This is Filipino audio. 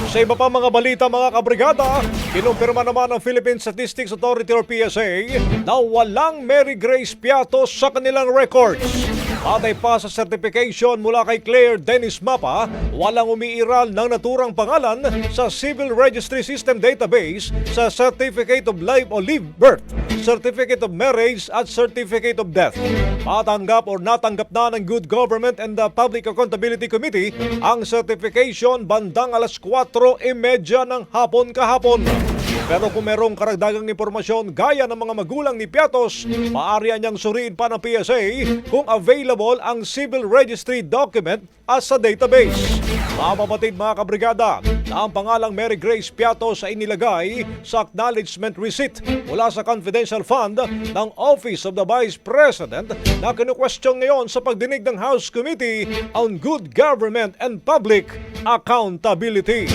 Sa iba pa mga balita mga kabrigada, kinumpirma naman ng Philippine Statistics Authority or PSA na walang Mary Grace Piatos sa kanilang records. Patay pa sa certification mula kay Claire Dennis Mapa, walang umiiral ng naturang pangalan sa Civil Registry System Database sa Certificate of Life o Live Birth, Certificate of Marriage at Certificate of Death. Matanggap o natanggap na ng Good Government and the Public Accountability Committee ang certification bandang alas 4:30 ng hapon kahapon. Pero kung merong karagdagang impormasyon gaya ng mga magulang ni Piatos, maaari niyang suriin pa ng PSA kung available ang civil registry document as sa database. Mapabatid mga kabrigada na ang pangalang Mary Grace Piatos ay inilagay sa acknowledgement receipt mula sa confidential fund ng Office of the Vice President na kinukwestiyon ngayon sa pagdinig ng House Committee on Good Government and Public Accountability.